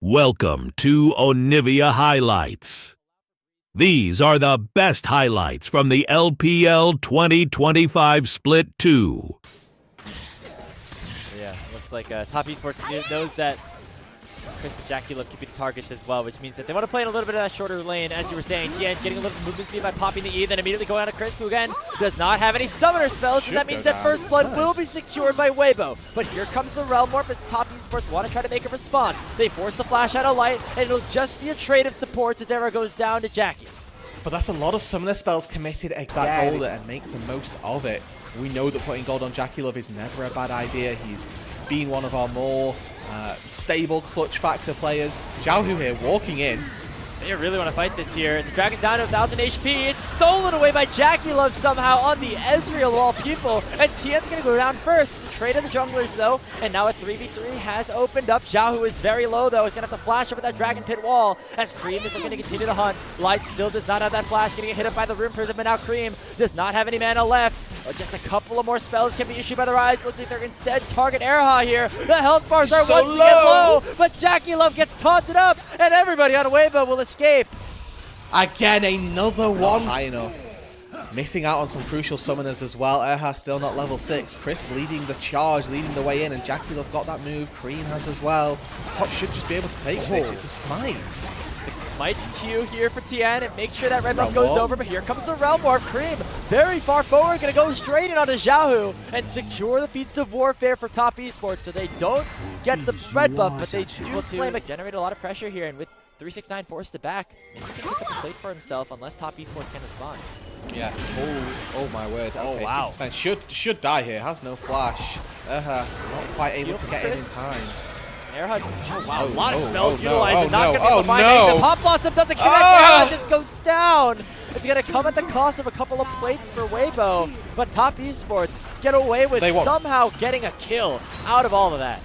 Welcome to Onivia Highlights. These are the best highlights from the LPL 2025 Split 2. Yeah, looks like Top Esports knows that Chris and Jackie love keeping targets as well, which means that they want to play in a little bit of that shorter lane, as you were saying. TN getting a little movement speed by popping the E, then immediately going on to Chris, who again does not have any summoner spells, and that means that First Blood will be secured by Weibo. But here comes the Realm Warp as Top Esports want to try to make a respond. They force the flash out of light, and it'll just be a trade of supports as Era goes down to Jackie. But that's a lot of summoner spells committed against that gold and make the most of it. We know that putting gold on Jackie Love is never a bad idea. He's been one of our more stable clutch factor players. Xiaohu here walking in. They really want to fight this here. It's dragging down to 1,000 HP. It's stolen away by Jackie Love somehow on the Ezreal of all people. And Tien's going to go down first. It's a trade of the junglers though. And now a 3v3 has opened up. Xiaohu is very low though. He's going to have to flash over that Dragon Pit wall as Cream is looking to continue to hunt. Light still does not have that flash. Getting hit up by the Rune Prism, but now Cream does not have any mana left. Just a couple of more spells can be issued by the Rise. Looks like they're instead target Erha here. The health bars are once again low, but Jackie Love gets taunted up, and everybody on Weibo will escape. Again, another one. High enough. Missing out on some crucial summoners as well. Erha still not level 6. Chris leading the charge, leading the way in, and Jackie Love got that move. Cream has as well. Top should just be able to take this. It's a smite. Might Q here for Tien and make sure that red buff goes over, but here comes the Realm Warp. Cream very far forward, gonna go straight in onto Xiaohu and secure the feats of warfare for Top Esports, so they don't get the red buff, but they do claim it. Generate a lot of pressure here, and with 369 forced to back, maybe he can pick up a plate for himself unless Top Esports can respond. Yeah. Oh my word. Oh okay, wow. Should die here. Has no flash. Not quite able to get in time. Airhud, oh wow, a lot of spells utilized, not going to be able to find no. anything. The Pop Blossom doesn't connect, Airhud just goes down. It's going to come at the cost of a couple of plates for Weibo, but Top Esports get away with somehow getting a kill out of all of that.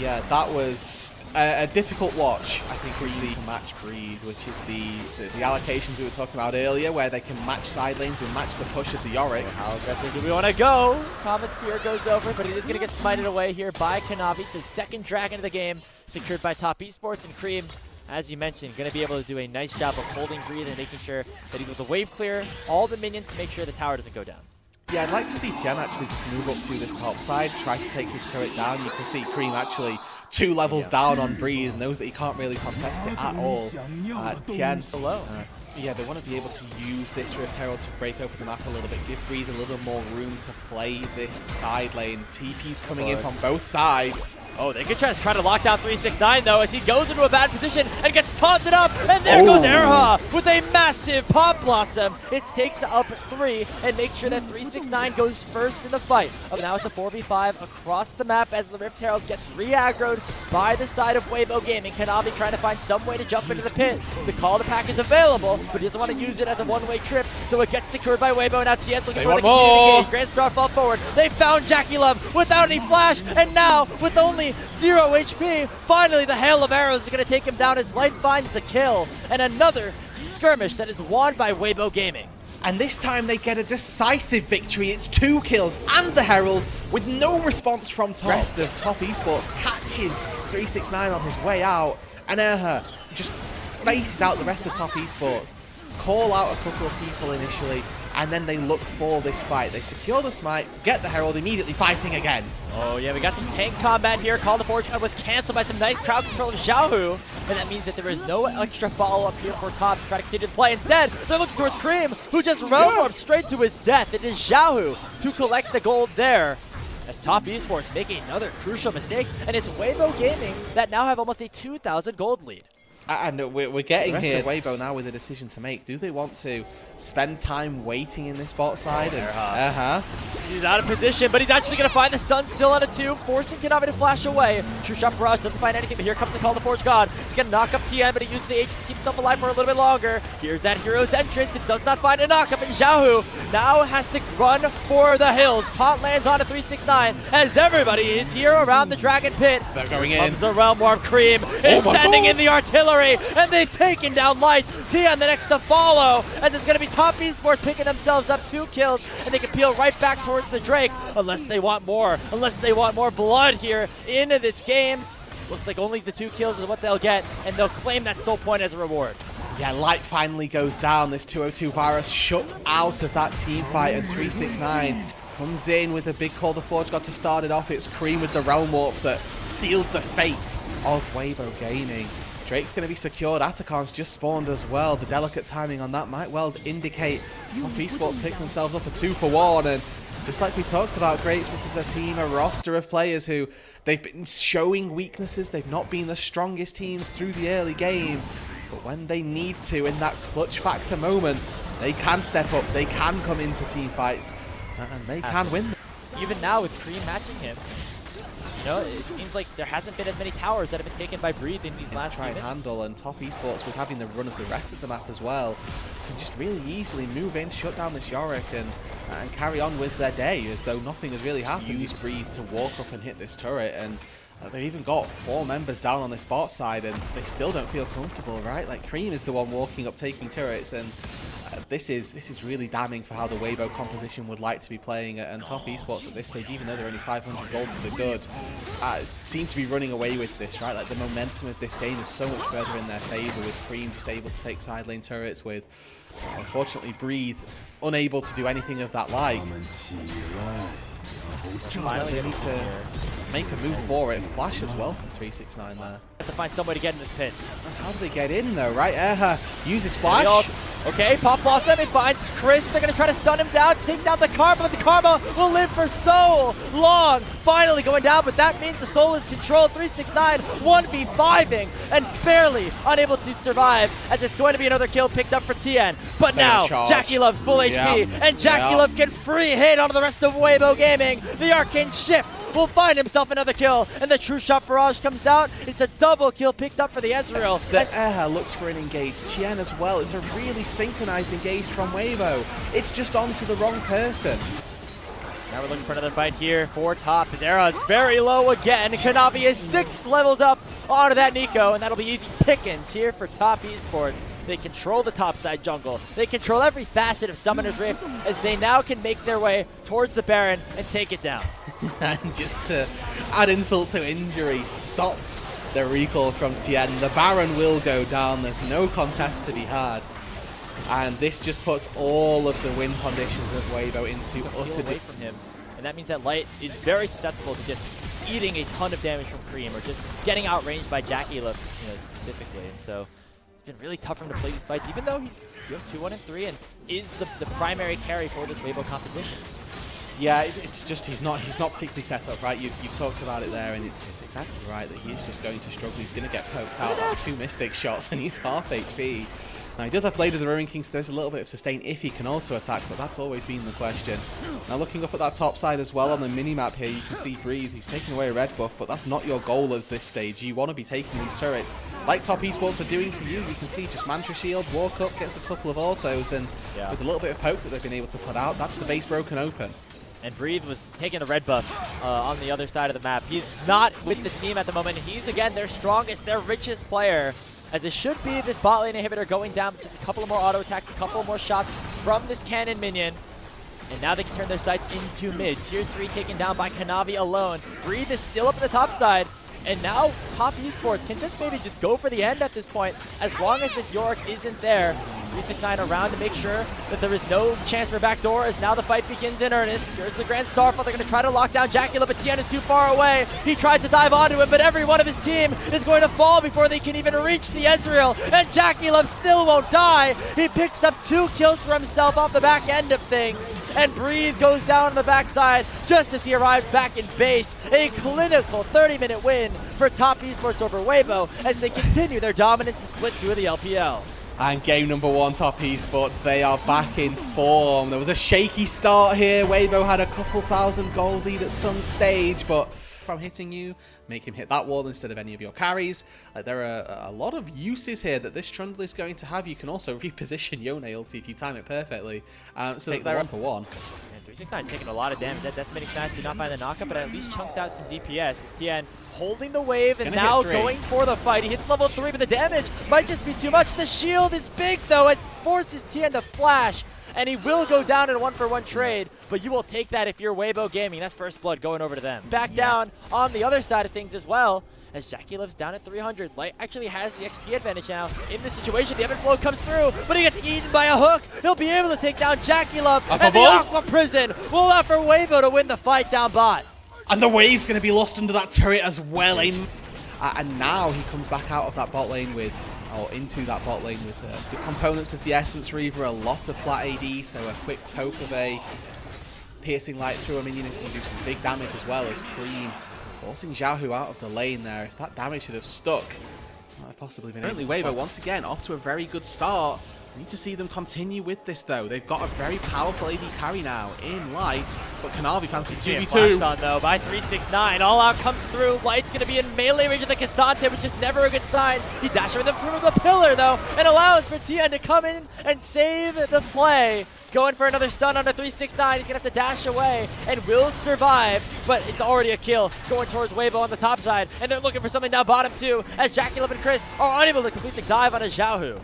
Yeah, that was a difficult watch. I think was the match breed, which is the allocations we were talking about earlier, where they can match side lanes and match the push of the Yorick. How aggressive do we want to go? Comet Spear goes over, but he is going to get smited away here by Kanavi. So second dragon of the game secured by Top Esports, and Cream, as you mentioned, going to be able to do a nice job of holding breathe and making sure that he's able to wave clear all the minions to make sure the tower doesn't go down. Yeah, I'd like to see Tien actually just move up to this top side, try to take his turret down. You can see Cream actually 2 levels down on Breathe, knows that he can't really contest it at all. Tien below. Yeah, they want to be able to use this Rift Herald to break open the map a little bit, give Breathe a little more room to play this side lane. TP's coming in from both sides. Oh, they could try to lock down 369 though, as he goes into a bad position and gets taunted up, and there goes Erha with a massive Pop Blossom. It takes up 3 and makes sure that 369 goes first in the fight. Now it's a 4v5 across the map as the Rift Herald gets re-aggroed by the side of Weibo Gaming. Kanavi trying to find some way to jump into the pit. The call to pack is available, but he doesn't want to use it as a one-way trip, so it gets secured by Weibo. Now Tien's looking for the continued engage. Grand Star fall forward. They found Jackie Love without any flash, and now with only 0 HP, finally the hail of arrows is going to take him down as Light finds the kill, and another skirmish that is won by Weibo Gaming. And this time they get a decisive victory. It's 2 kills and the Herald with no response from top. The rest of Top Esports catches 369 on his way out, and Erha just spaces out the rest of Top Esports. Call out a couple of people initially, and then they look for this fight. They secure the smite, get the Herald, immediately fighting again. Oh yeah, we got some tank combat here. Call to Fortune was canceled by some nice crowd control of Xiaohu, and that means that there is no extra follow-up here for Top to try to continue to play. Instead, they're looking towards Cream, who just Realm Warped straight to his death. It is Xiaohu to collect the gold there, as Top Esports making another crucial mistake, and it's Weibo Gaming that now have almost a 2,000 gold lead. And we're getting the rest of Weibo now with a decision to make. Do they want to spend time waiting in this bot side? And, He's out of position, but he's actually going to find the stun still on a 2, forcing Kanavi to flash away. True Shot Barrage doesn't find anything, but here comes the Call to Forge God. He's going to knock up Tien, but he uses the H to keep himself alive for a little bit longer. Here's that hero's entrance. It does not find a knockup, and Xiaohu now has to run for the hills. Taunt lands on a 369 as everybody is here around the Dragon Pit. They're going in. Comes the Realm Warp. Cream is sending in the artillery, and they've taken down Light. Tien the next to follow, as it's going to be Top Esports picking themselves up 2 kills, and they can peel right back towards the Drake, unless they want more blood here into this game. Looks like only the 2 kills is what they'll get, and they'll claim that soul point as a reward. Yeah, Light finally goes down. This 202 virus shut out of that team fight, and 369 comes in with a big call. The Forge God to start it off. It's Cream with the Realm Warp that seals the fate of Weibo Gaming. Drake's going to be secured. Atacon's just spawned as well. The delicate timing on that might well indicate Top Esports pick themselves up a 2-for-1. And just like we talked about, Grapes, this is a team, a roster of players who they've been showing weaknesses. They've not been the strongest teams through the early game. But when they need to, in that clutch factor moment, they can step up. They can come into team fights. And they can win. Even now with Cream matching him, you know, it seems like there hasn't been as many towers that have been taken by Breathe in these last few minutes. Handle, and Top Esports, with having the run of the rest of the map as well, can just really easily move in, shut down this Yorick, and carry on with their day as though nothing has really happened. Use Breathe to walk up and hit this turret, and they've even got 4 members down on this bot side, and they still don't feel comfortable, right? Like, Cream is the one walking up, taking turrets, and this is really damning for how the Weibo composition would like to be playing, and Top Esports at this stage, even though they're only 500 gold to the good, seem to be running away with this, right? Like, the momentum of this game is so much further in their favor, with Cream just able to take side lane turrets, with, unfortunately, Breathe unable to do anything of that like. It seems like they need to make a move for it. Flash as well from 369 there. Have to find somebody to get in this pit. How do they get in though, right? Erha uses Flash. Okay, Pop lost them. It finds Crisp. They're going to try to stun him down, take down the Karma, but the Karma will live for so long. Finally going down, but that means the Soul is controlled. 369 1v5ing and barely unable to survive, as it's going to be another kill picked up for TN. But now, Jackie Love's full HP, and Jackie Love can free hit onto the rest of Weibo Gaming. The Arcane Shift will find himself another kill, and the True Shot Barrage comes out. It's a double kill picked up for the Ezreal. The Erha looks for an engage. Tien as well. It's a really synchronized engage from Weibo. It's just onto the wrong person. Now we're looking for another fight here for top. Zera is very low again. Kanavi is 6 levels up onto that Nico, and that'll be easy pickings here for Top Esports. They control the topside jungle. They control every facet of Summoner's Rift, as they now can make their way towards the Baron and take it down. And just to add insult to injury, stop the recall from Tien. The Baron will go down. There's no contest to be had. And this just puts all of the win conditions of Weibo into utter away from him. And that means that Light is very susceptible to just eating a ton of damage from Cream, or just getting outranged by Jackie Love, specifically. And so it's been really tough for him to play these fights, even though he's 2-1-3 and is the primary carry for this Weibo competition. Yeah, it's just he's not particularly set up, right? You've talked about it there, and it's exactly right that he's just going to struggle. He's going to get poked out. That's 2 Mystic shots, and he's half HP. Now, he does have Blade of the Ruin King, so there's a little bit of sustain if he can auto-attack, but that's always been the question. Now, looking up at that top side as well on the mini-map here, you can see Breathe. He's taking away a red buff, but that's not your goal at this stage. You want to be taking these turrets like Top Esports are doing to you. You can see just Mantra Shield, walk up, gets a couple of autos, and with a little bit of poke that they've been able to put out, that's the base broken open. And Breathe was taking a red buff on the other side of the map. He's not with the team at the moment. He's, again, their strongest, their richest player. As it should be this bot lane inhibitor going down, just a couple of more auto attacks, a couple more shots from this cannon minion. And now they can turn their sights into mid. Tier 3 taken down by Kanavi alone. Breathe is still up at the top side. And now Top Esports can just maybe just go for the end at this point, as long as this Yorick isn't there. 369 around to make sure that there is no chance for backdoor, as now the fight begins in earnest. Here's the Grand Starfall. They're going to try to lock down Jackie, but Tien is too far away. He tries to dive onto him, but every one of his team is going to fall before they can even reach the Ezreal. And Jackie Love still won't die. He picks up 2 kills for himself off the back end of things. And Breathe goes down on the backside just as he arrives back in base. A clinical 30-minute win for Top Esports over Weibo, as they continue their dominance in Split 2 of the LPL. And game number 1, Top Esports, they are back in form. There was a shaky start here. Weibo had a couple thousand gold lead at some stage, but from hitting you, make him hit that wall instead of any of your carries. There are a lot of uses here that this Trundle is going to have. You can also reposition Yone ulti if you time it perfectly. So take that 1-for-1. And 369 taking a lot of damage. That's many times did not find the knockup, but at least chunks out some DPS. It's Tien holding the wave and now going for the fight. He hits level 3, but the damage might just be too much. The shield is big though. It forces Tien to flash, and he will go down in a 1-for-1 trade, but you will take that if you're Weibo Gaming. That's first blood going over to them. Back down on the other side of things as well. as Jackie Love's down at 300. Light actually has the XP advantage now in this situation. The ebb and flow comes through, but he gets eaten by a hook. He'll be able to take down Jackie Love, and the Aqua Prison will allow for Weibo to win the fight down bot. And the wave's going to be lost under that turret as well. And now he comes back out of that bot lane with, or into that bot lane with the components of the Essence Reaver, a lot of flat AD, so a quick poke of a piercing light through a minion is going to do some big damage, as well as Cream forcing Xiaohu out of the lane there. If that damage should have stuck, might have possibly been able to. Weibo once again off to a very good start. We need to see them continue with this though. They've got a very powerful AD carry now in Light, but Kanavi fancies 2v2. Flashed on though by 369. All out comes through. Light's going to be in melee range of the Cassante, which is never a good sign. He dashes with the pillar though, and allows for TN to come in and save the play. Going for another stun on a 369. He's going to have to dash away and will survive, but it's already a kill going towards Weibo on the top side. And they're looking for something down bottom too, as Jackie Love and Chris are unable to complete the dive on a Xiaohu.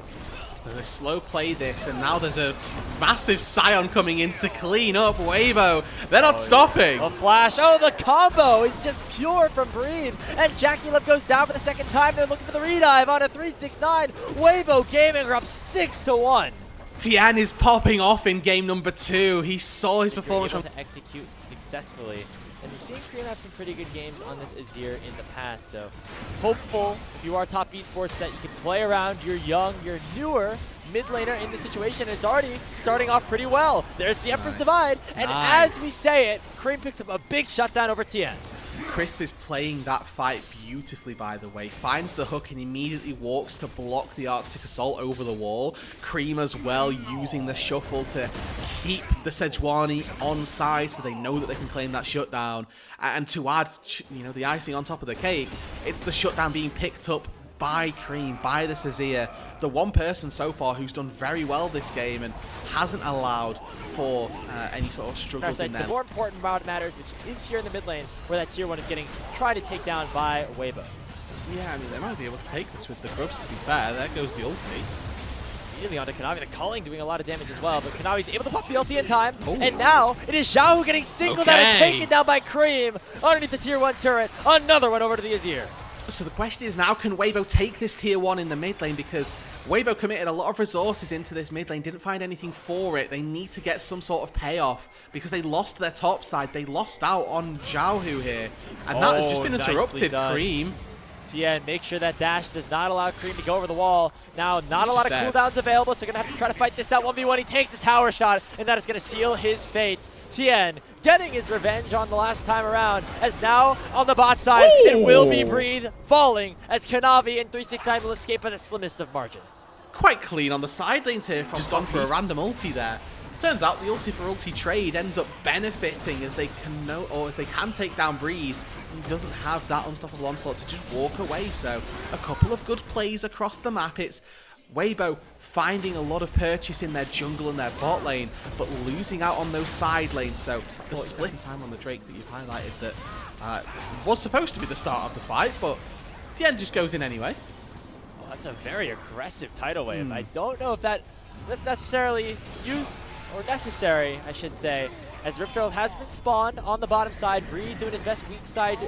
They slow play this, and now there's a massive Scion coming in to clean up Weibo. They're not stopping. A flash. Oh, the combo is just pure from Breathe. And Jackie Love goes down for the second time. They're looking for the redive on a 369. Weibo Gaming are up 6-1. Tian is popping off in game number 2. He saw his performance able to execute successfully. And we've seen Cream have some pretty good games on this Azir in the past, so hopeful, if you are top esports, that you can play around your young, your newer mid laner in this situation. It's already starting off pretty well. There's the Emperor's Divide, and as we say it, Cream picks up a big shutdown over Tien. Crisp is playing that fight beautifully, by the way. Finds the hook and immediately walks to block the Arctic Assault over the wall. Cream as well, using the shuffle to keep the Sejuani on side so they know that they can claim that shutdown. And to add, the icing on top of the cake, it's the shutdown being picked up by Cream, by the Azir, the one person so far who's done very well this game and hasn't allowed for any sort of struggles in there. The more important matters, which is here in the mid lane, where that tier 1 is getting tried to take down by Weibo. Yeah, I mean, they might be able to take this with the grubs, to be fair. There goes the ulti. Immediately onto Kanavi, the calling doing a lot of damage as well, but Kanavi's able to pop the ulti in time, and now it is Xiaohu getting singled out and taken down by Cream underneath the tier 1 turret. Another one over to the Azir. So the question is now, can Weibo take this tier 1 in the mid lane? Because Weibo committed a lot of resources into this mid lane, didn't find anything for it. They need to get some sort of payoff because they lost their top side. They lost out on Xiaohu here. And that has just been interrupted, Cream. Tien, make sure that dash does not allow Cream to go over the wall. Now, not a lot of cooldowns available, so going to have to try to fight this out 1v1. He takes a tower shot, and that is going to seal his fate. Tien getting his revenge on the last time around, as now on the bot side, it will be Breathe falling as Kanavi and 369 will escape by the slimmest of margins. Quite clean on the side lanes here from just gone for a random ulti there. Turns out the ulti for ulti trade ends up benefiting as they can take down Breathe. He doesn't have that unstoppable onslaught to just walk away, so a couple of good plays across the map. It's Weibo finding a lot of purchase in their jungle and their bot lane, but losing out on those side lanes. So the split time on the Drake that you've highlighted that was supposed to be the start of the fight, but the end just goes in anyway. Well, that's a very aggressive tidal wave. I don't know if that's necessarily necessary, I should say, as Rift Herald has been spawned on the bottom side. Breeze doing his best weak side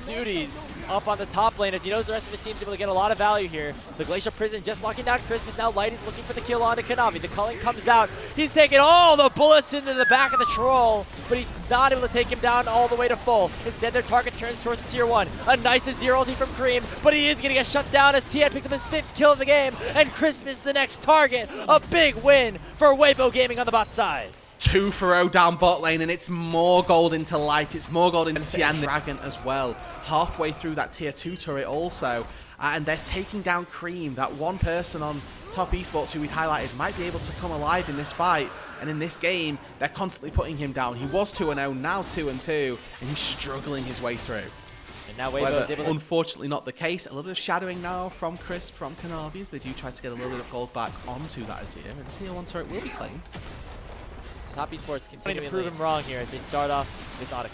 duties up on the top lane, as he knows the rest of his team's able to get a lot of value here. The Glacial Prison just locking down Christmas. Now Light is looking for the kill onto Kanavi. The calling comes out. He's taking all the bullets into the back of the troll, but he's not able to take him down all the way to full. Instead, their target turns towards the tier 1. A nice Azir ulti from Cream, but he is getting a shut down as Tien picks up his 5th kill of the game, and Christmas the next target. A big win for Weibo Gaming on the bot side. 2 for 0 down bot lane, and it's more gold into Light, it's more gold into Tian the Dragon as well. Halfway through that tier 2 turret also, and they're taking down Cream, that one person on top esports who we'd highlighted might be able to come alive in this fight. And in this game, they're constantly putting him down. He was 2-0, now 2-2, and he's struggling his way through. And now Weibo's able to... Unfortunately not the case. A little bit of shadowing now from Chris, from Kanavi, as they do try to get a little bit of gold back onto that Azir, and tier 1 turret will be claimed. Top esports continue to prove him wrong here as they start off this Audica.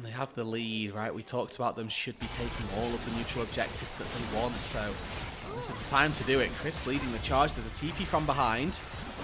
They have the lead, right? We talked about them should be taking all of the neutral objectives that they want, so this is the time to do it. Chris leading the charge. There's a TP from behind.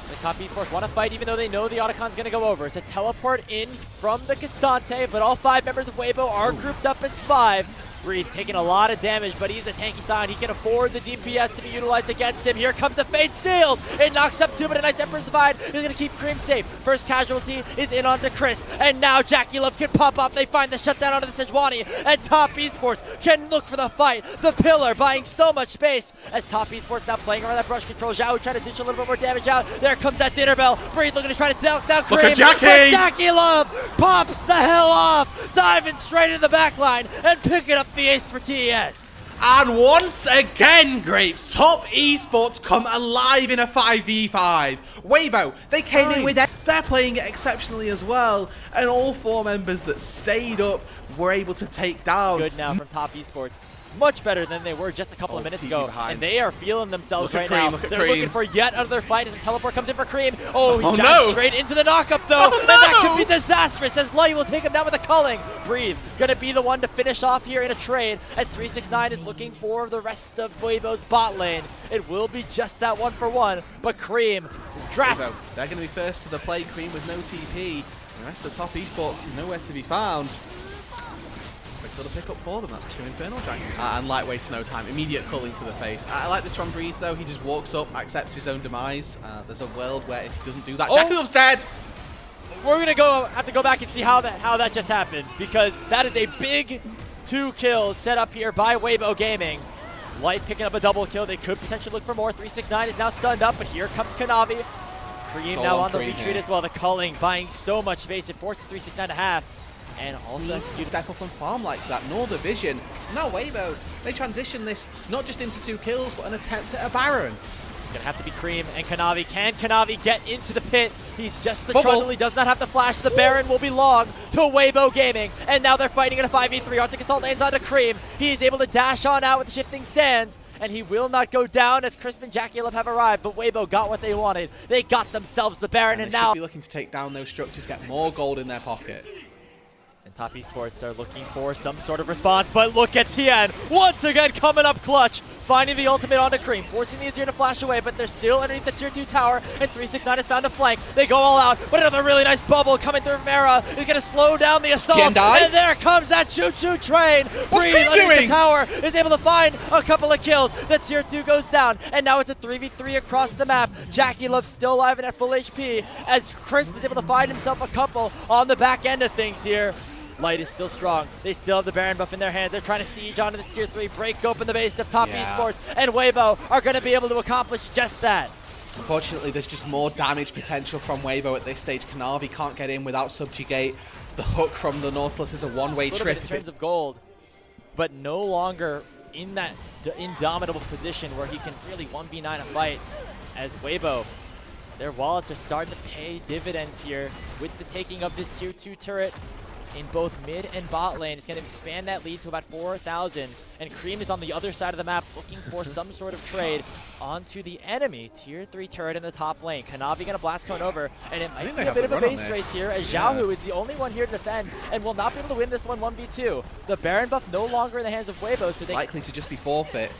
The top Esports want to fight even though they know the Otacon's going to go over. It's a teleport in from the Cassante, but all 5 members of Weibo are grouped up as 5. Breathe taking a lot of damage, but he's a tanky side. He can afford the DPS to be utilized against him. Here comes the Fate Sealed. It knocks up 2, but a nice Emperor's Divide is going to keep Cream safe. First casualty is in onto Crisp, and now Jackie Love can pop off. They find the shutdown onto the Sejuani, and Top Esports can look for the fight. The Pillar buying so much space as Top Esports now playing around that brush control. Zhao trying to dish a little bit more damage out. There comes that dinner bell. Breathe looking to try to down Cream. Look at Jackie! But Jackie Love pops the hell off, diving straight into the back line and picking up the ace for TES. And once again, Grapes, Top Esports come alive in a 5v5. Weibo, they came in with it. They're playing it exceptionally as well. And all 4 members that stayed up were able to take down. Good now from Top Esports. Much better than they were just a couple of minutes ago. behind. And they are feeling themselves Look at right Cream, now. look at They're Cream. looking for yet another fight as the teleport comes in for Cream. Oh, he no. jumps straight into the knockup though. Oh, and that no. could be disastrous as Light will take him down with a culling. Breathe, gonna be the one to finish off here in a trade as 369 is looking for the rest of Weibo's bot lane. It will be just that 1-for-1, but Cream, drastic. Weibo, they're going to be first to the plate, Cream with no TP. The rest of Top Esports nowhere to be found. Quick little pick up for them. That's 2 Infernal Dragons. And lightweight snow time. Immediate culling to the face. I like this from Breathe though. He just walks up, accepts his own demise. There's a world where if he doesn't do that, Jackie Love's dead. We're gonna have to go back and see how that just happened, because that is a big 2 kills set up here by Weibo Gaming. Light picking up a double kill. They could potentially look for more. 369 is now stunned up, but here comes Kanavi. Cream now on the retreat as well. The culling buying so much space. It forces 369 to half. And also Needs to step up and farm like that. Nor the vision. Now Weibo, they transition this not just into 2 kills, but an attempt at a Baron. Gonna have to be Cream and Kanavi. Can Kanavi get into the pit? He's just the Bubble. trundle. He does not have the flash. The Baron will be long to Weibo Gaming. And now they're fighting in a 5v3. Arctic Assault lands onto Cream. He is able to dash on out with the shifting sands. And he will not go down as Crisp and Jackie Love have arrived. But Weibo got what they wanted. They got themselves the Baron, and they now should be looking to take down those structures, get more gold in their pocket. And Top Esports are looking for some sort of response, but look at Tien once again coming up clutch, finding the ultimate onto Cream, forcing the Azir to flash away, but they're still underneath the tier 2 tower, and 369 has found a flank. They go all out, but another really nice bubble coming through Mera is going to slow down the assault, and there comes that choo-choo train. What's Breathe Cream underneath doing? the tower is able to find a couple of kills. The tier 2 goes down, and now it's a 3v3 across the map. Jackie Love still alive and at full HP, as Crisp is able to find himself a couple on the back end of things here. Light is still strong. They still have the Baron buff in their hands. They're trying to siege onto this tier 3, break open the base of Top Esports, and Weibo are going to be able to accomplish just that. Unfortunately, there's just more damage potential from Weibo at this stage. Kanavi can't get in without Subjugate. The hook from the Nautilus is a one-way trip. In terms of gold, but no longer in that indomitable position where he can really 1v9 a fight, as Weibo, their wallets are starting to pay dividends here with the taking of this tier 2 turret in both mid and bot lane. It's going to expand that lead to about 4,000, and Cream is on the other side of the map looking for some sort of trade onto the enemy tier 3 turret in the top lane. Kanavi going to blast cone over, and it might be a bit of a base race here, as Xiaohu is the only one here to defend and will not be able to win this one 1v2. The Baron buff no longer in the hands of Weibo, so they likely to just be forfeit.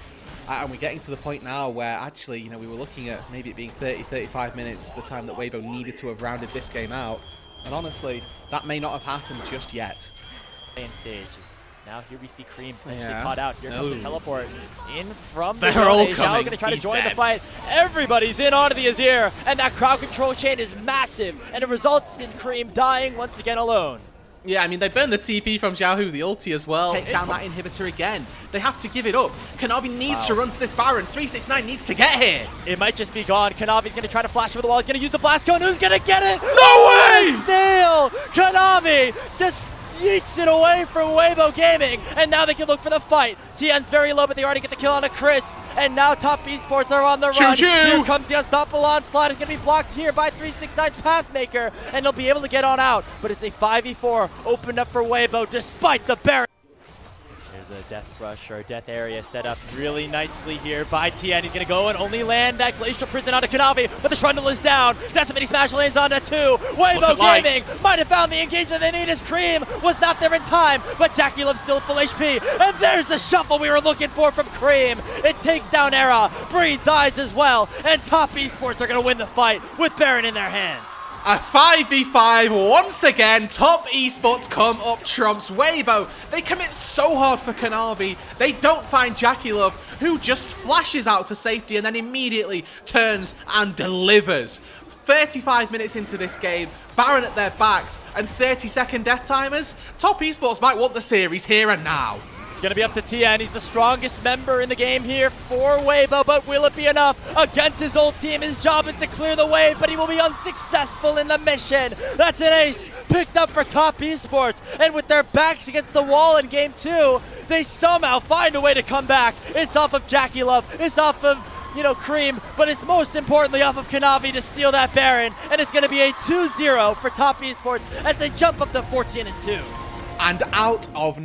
And we're getting to the point now where actually, you know, we were looking at maybe it being 30-35 minutes, the time that Weibo needed to have rounded this game out. And honestly, that may not have happened just yet. Stage. Now here we see Cream eventually caught out. Here comes the teleport in from They're the all Zhao coming. going to try He's to join dead. the fight. Everybody's in onto the Azir, and that crowd control chain is massive, and it results in Cream dying once again alone. Yeah, I mean, they burned the TP from Xiaohu, the ulti as well. Take down that inhibitor again. They have to give it up. Kanavi needs to run to this Baron. 369 needs to get here. It might just be gone. Kanavi's going to try to flash over the wall. He's going to use the blast cone. Who's going to get it? No way! Steal! Kanavi just yeets it away from Weibo Gaming, and now they can look for the fight. Tien's very low, but they already get the kill on a Crisp, and now Top Esports are on the run. Choo-choo! Here comes the unstoppable onslaught. It's going to be blocked here by 369's Pathmaker, and they'll be able to get on out, but it's a 5v4 opened up for Weibo despite the Baron. There's There's a death rush or a death area set up really nicely here by TN. He's going to go and only land that Glacial Prison onto Kanavi, but the Shrundle is down. Decimity Smash lands onto 2. Weibo Gaming might have found the engagement they need as Cream was not there in time, but Jackie Love's still full HP. And there's the shuffle we were looking for from Cream. It takes down Era. Breed dies as well, and Top Esports are going to win the fight with Baron in their hands. A 5v5 once again. Top Esports come up trumps Weibo. They commit so hard for Kanavi. They don't find Jackie Love, who just flashes out to safety and then immediately turns and delivers. 35 minutes into this game, Baron at their backs and 30-second death timers. Top Esports might want the series here and now. It's going to be up to TN. He's the strongest member in the game here for Weibo, but will it be enough against his old team? His job is to clear the wave, but he will be unsuccessful in the mission. That's an ace picked up for Top Esports, and with their backs against the wall in game 2, they somehow find a way to come back. It's off of Jackie Love. It's off of Cream, but it's most importantly off of Kanavi to steal that Baron, and it's going to be a 2-0 for Top Esports as they jump up to 14-2. And out of